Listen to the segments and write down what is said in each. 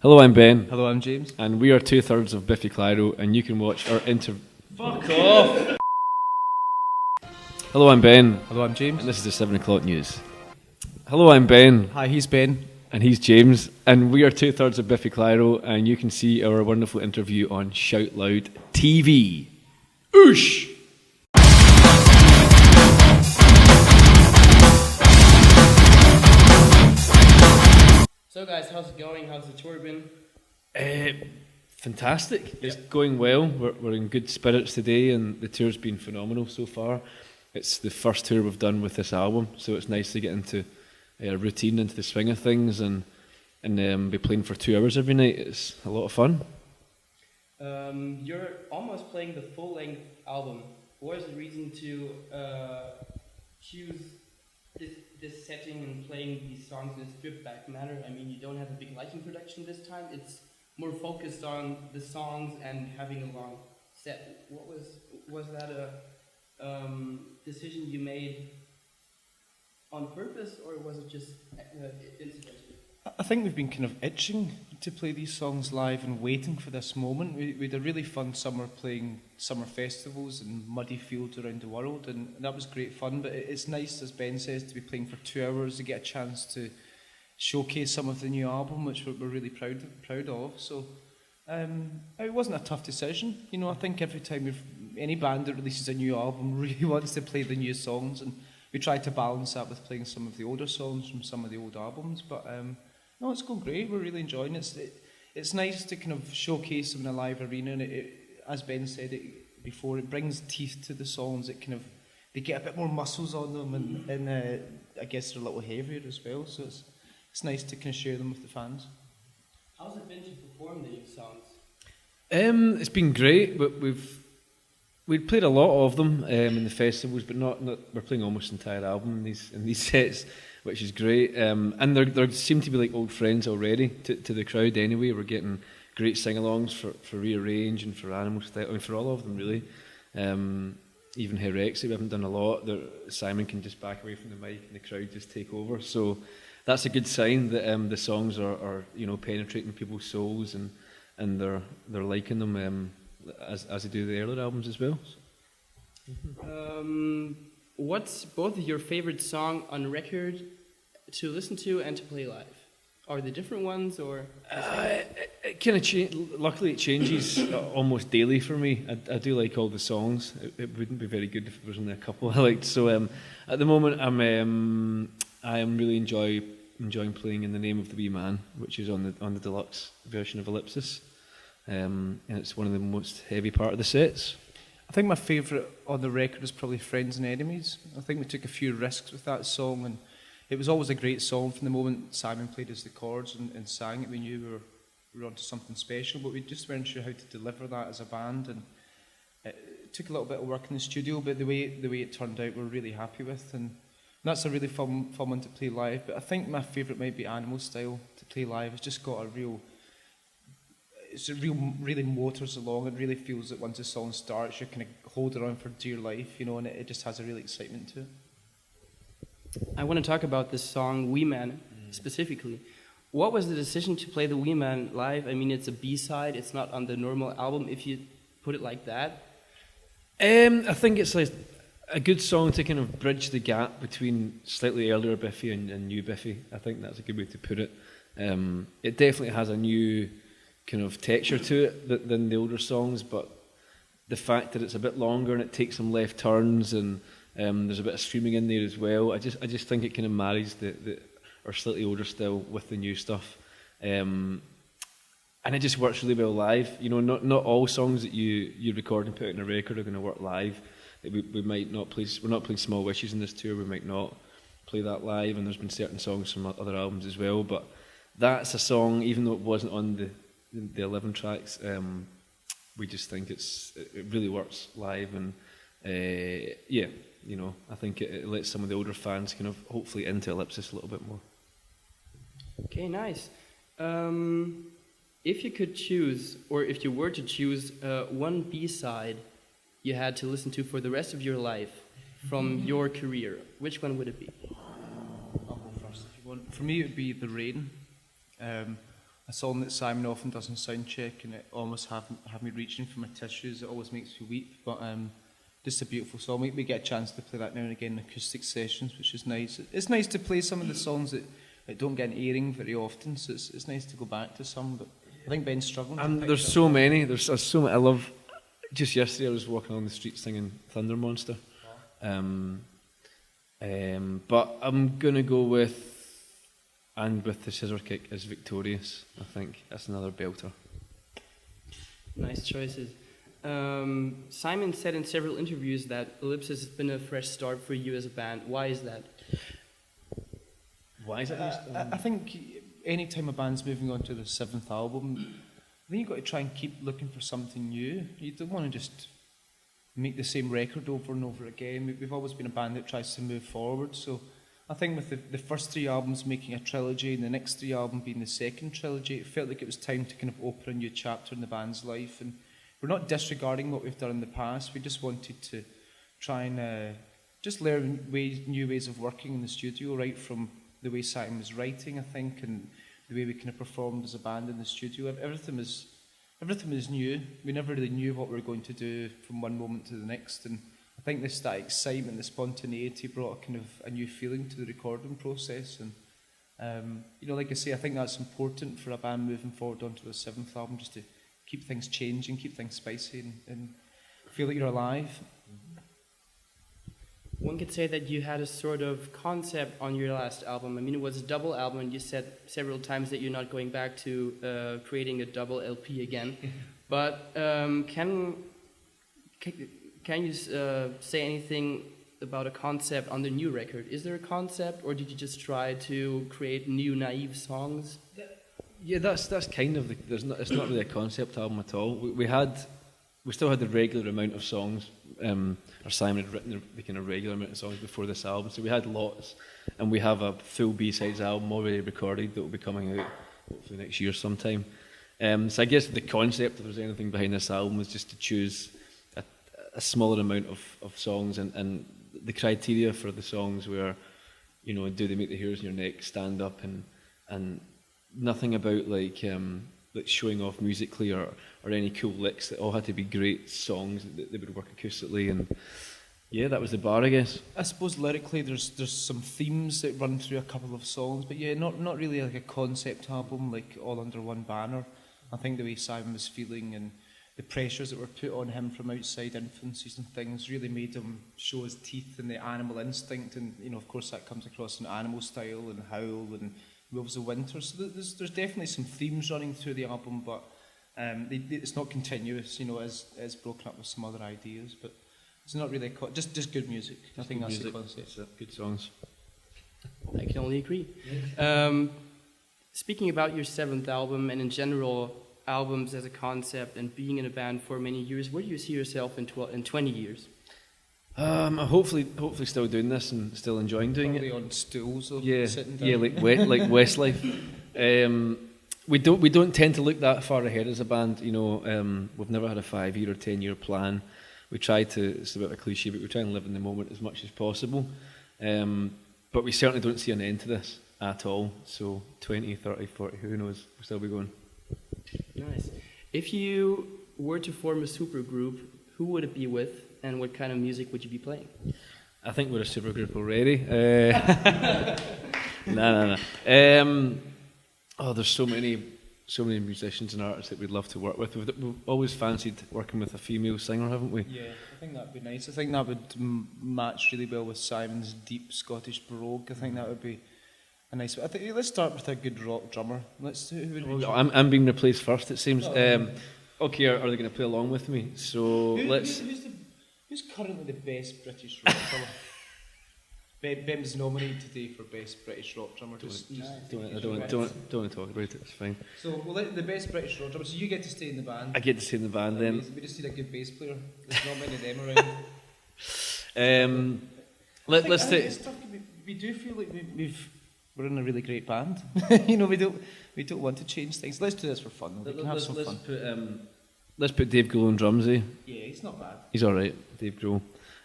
Hello, I'm Ben. Hello, I'm James. And we are 2/3 of Biffy Clyro, and you can watch our Fuck off! Hello, I'm Ben. Hello, I'm James. And this is the 7 o'clock news. Hello, I'm Ben. Hi, he's Ben. And he's James. And we are 2/3 of Biffy Clyro, and you can see our wonderful interview on Shout Loud TV. Oosh! So guys, how's it going? How's the tour been? Fantastic. It's going well. We're in good spirits today, and the tour's been phenomenal so far. It's the first tour we've done with this album, so it's nice to get into a routine, into the swing of things, and be playing for 2 hours every night. It's a lot of fun. You're almost playing the full-length album. What is the reason to choose this setting and playing these songs in a stripped-back manner? I mean, you don't have a big lighting production this time. It's more focused on the songs and having a long set. What was that a decision you made on purpose, or was it just incidental? I think we've been kind of itching to play these songs live and waiting for this moment. We had a really fun summer playing summer festivals in muddy fields around the world, and that was great fun. But it's nice, as Ben says, to be playing for 2 hours to get a chance to showcase some of the new album, which we're really proud of. So it wasn't a tough decision. You know, I think every time any band that releases a new album really wants to play the new songs, and we try to balance that with playing some of the older songs from some of the old albums. But no, it's going great. We're really enjoying it. It's nice to kind of showcase them in a live arena, and as Ben said before, it brings teeth to the songs. They get a bit more muscles on them, and I guess they're a little heavier as well. So it's nice to kind of share them with the fans. How's it been to perform the new songs? It's been great, but we'd played a lot of them in the festivals, but not. We're playing almost the entire album in these sets, which is great. And there seem to be like old friends already to the crowd anyway. We're getting great sing-alongs for Rearrange and for Animal Style. I mean, for all of them really. Even Herexia, we haven't done a lot. Simon can just back away from the mic and the crowd just take over. So that's a good sign that the songs are penetrating people's souls and they're liking them as they do the earlier albums as well. What's both of your favorite song on record to listen to and to play live? Are they different ones, or? It kind of luckily it changes almost daily for me. I do like all the songs. It wouldn't be very good if there was only a couple I liked. So at the moment I am really enjoying playing In the Name of the Wee Man, which is on the deluxe version of Ellipsis, and it's one of the most heavy part of the sets. I think my favourite on the record is probably Friends and Enemies. I think we took a few risks with that song, and it was always a great song. From the moment Simon played us the chords and sang it, we knew we were onto something special, but we just weren't sure how to deliver that as a band, and it took a little bit of work in the studio, but the way it turned out, we're really happy with, and that's a really fun one to play live. But I think my favourite might be Animal Style to play live. It's just got really motors along. It really feels that once the song starts, you're kind of holding on for dear life, and it just has a real excitement to it. I want to talk about this song, Wee Man, specifically. What was the decision to play the Wee Man live? I mean, it's a B-side, it's not on the normal album, if you put it like that. I think it's like a good song to kind of bridge the gap between slightly earlier Biffy and new Biffy. I think that's a good way to put it. It definitely has a new kind of texture to it than the older songs, but the fact that it's a bit longer and it takes some left turns and there's a bit of screaming in there as well. I just think it kind of marries our slightly older style with the new stuff, and it just works really well live. Not all songs that you record and put out on a record are going to work live. We might not play. We're not playing Small Wishes in this tour. We might not play that live, and there's been certain songs from other albums as well. But that's a song, even though it wasn't on the 11 tracks, we just think it really works live, and I think it lets some of the older fans kind of hopefully into Ellipsis a little bit more. Okay, nice. If you could choose, or if you were to choose one B-side you had to listen to for the rest of your life from your career, which one would it be? I'll go first if you want. For me, it would be The Rain. a song that Simon often does in soundcheck, and it almost have me reaching for my tissues. It always makes me weep, but just a beautiful song. We get a chance to play that now and again in acoustic sessions, which is nice. It's nice to play some of the songs that don't get an airing very often, so it's nice to go back to some, but I think Ben's struggling. And there's so many. There's so many. I love. Just yesterday, I was walking on the streets singing Thunder Monster. But I'm gonna go with "And with the Scissor Kick" is Victorious. I think that's another belter. Nice choices. Simon said in several interviews that Ellipsis has been a fresh start for you as a band. Why is that? Why is it? I think any time a band's moving on to the 7th album, I think you've got to try and keep looking for something new. You don't want to just make the same record over and over again. We've always been a band that tries to move forward, so I think with the first 3 albums making a trilogy and the next 3 albums being the second trilogy, it felt like it was time to kind of open a new chapter in the band's life. And we're not disregarding what we've done in the past. We just wanted to try and just learn new ways of working in the studio, right from the way Simon was writing, I think, and the way we kind of performed as a band in the studio. Everything was new. We never really knew what we were going to do from one moment to the next, and I think that excitement, the spontaneity brought a kind of a new feeling to the recording process. And like I say, I think that's important for a band moving forward onto the 7th album, just to keep things changing, keep things spicy, and feel like you're alive. One could say that you had a sort of concept on your last album. I mean, it was a double album, and you said several times that you're not going back to creating a double LP again. But can you say anything about a concept on the new record? Is there a concept, or did you just try to create new, naive songs? Yeah, that's kind of it's not really a concept album at all. We still had the regular amount of songs. Or Simon had written the kind of regular amount of songs before this album, so we had lots, and we have a full B-sides album already recorded that will be coming out hopefully next year sometime. So I guess the concept, if there's anything behind this album, was just to choose a smaller amount of songs, and the criteria for the songs were, do they make the hairs on your neck stand up, and nothing about like showing off musically or any cool licks. That all had to be great songs that would work acoustically, and yeah, that was the bar, I guess. I suppose lyrically there's some themes that run through a couple of songs, but yeah, not really like a concept album, like all under one banner. I think the way Simon was feeling and the pressures that were put on him from outside influences and things really made him show his teeth and the animal instinct, and of course that comes across in Animal Style and Howl and Wolves of Winter. So there's definitely some themes running through the album, but it's not continuous, as broken up with some other ideas, but it's not really just good music. I think that's the concept. Good songs. I can only agree. Speaking about your 7th album and in general albums as a concept and being in a band for many years, where do you see yourself in 20 years? Hopefully still doing this and still enjoying doing Probably it. on stools or sitting down. Yeah, like Westlife. We don't tend to look that far ahead as a band. We've never had a 5-year or 10-year plan. We try to. It's a bit of a cliche, but we try and live in the moment as much as possible. But we certainly don't see an end to this at all. So 20, 30, 40, who knows? We'll still be going. Nice. If you were to form a supergroup, who would it be with, and what kind of music would you be playing? I think we're a supergroup already. No. There's so many musicians and artists that we'd love to work with. We've always fancied working with a female singer, haven't we? Yeah, I think that'd be nice. I think that would match really well with Simon's deep Scottish brogue. I think that would be a nice. I think let's start with a good rock drummer. I'm being replaced first, it seems. Okay, are they going to play along with me? So who's currently the best British rock drummer? Ben was nominated today for best British rock drummer. Don't want to talk about it. It's fine. So we'll let the best British rock drummer. So you get to stay in the band. I get to stay in the band then. We just need a good bass player. There's not many of them around. Let's take. It's tough. We do feel like we're in a really great band. We don't want to change things. Let's do this for fun. We can have some fun. Let's put Dave Grohl on drums, eh? Yeah, he's not bad. He's all right, Dave Grohl.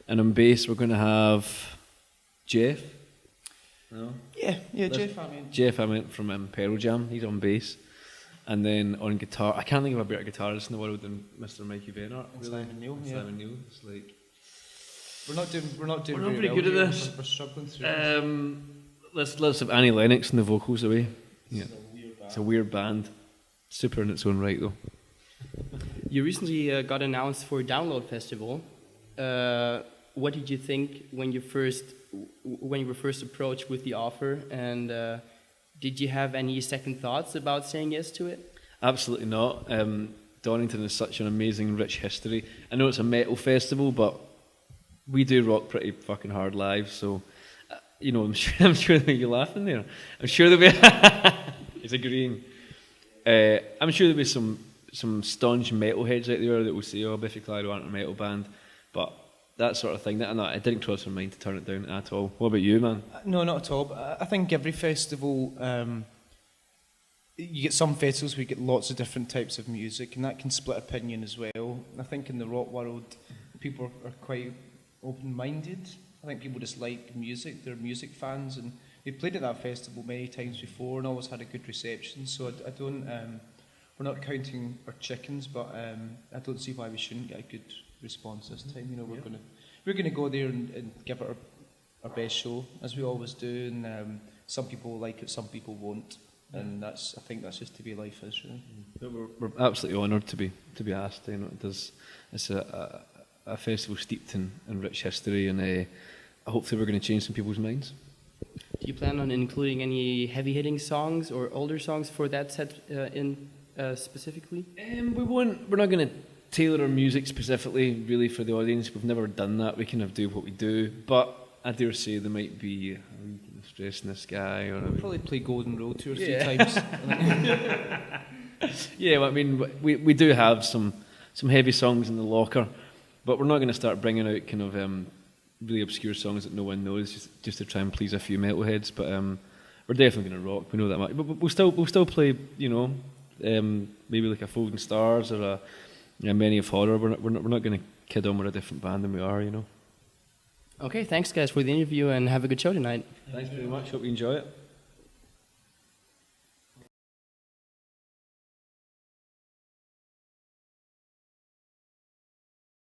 And on bass, we're going to have Jeff. No. Yeah, Jeff. Jeff Ament from Pearl Jam. He's on bass. And then on guitar, I can't think of a better guitarist in the world than Mr. Mikey Benart. Really. Simon Neil, Simon Neil. It's like we're not doing very well good at here. this. We're struggling through. Let's have Annie Lennox and the vocals away. Yeah, it's a weird band. Super in its own right, though. You recently got announced for a Download Festival. What did you think when you were first approached with the offer? And did you have any second thoughts about saying yes to it? Absolutely not. Donington is such an amazing, rich history. I know it's a metal festival, but we do rock pretty fucking hard live. So, I'm sure that you're laughing there. I'm sure there'll be. He's agreeing. I'm sure there'll be some staunch metalheads out there that will say, "Oh, Biffy Clyro aren't a metal band," but that sort of thing. I didn't cross my mind to turn it down at all. What about you, man? No, not at all. But I think every festival, you get some festivals where you get lots of different types of music, and that can split opinion as well. I think in the rock world, people are quite open-minded. I think people just like music. They're music fans, and we played at that festival many times before and always had a good reception. So I don't. We're not counting our chickens, but I don't see why we shouldn't get a good response this time. We're gonna go there and give it our best show, as we always do. And some people will like it, some people won't, and I think that's just the way life is, really. We're absolutely honoured to be asked. It's a festival steeped in rich history, and hopefully we're going to change some people's minds. Do you plan on including any heavy-hitting songs or older songs for that set specifically? We won't. We're not going to tailor our music specifically, really, for the audience. We've never done that. We kind of do what we do, but I dare say there might be Stress in the Sky, or we'll probably play Golden Road 2 or 3 times. Yeah, well, I mean, we do have some heavy songs in the locker, but we're not going to start bringing out kind of really obscure songs that no one knows just to try and please a few metalheads. But we're definitely going to rock. We know that much. But we'll still play, maybe like a Folding Stars or a Many of Horror. We're not going to kid on. We're a different band than we are, Okay, thanks guys for the interview, and have a good show tonight. Thanks very much. Hope you enjoy it.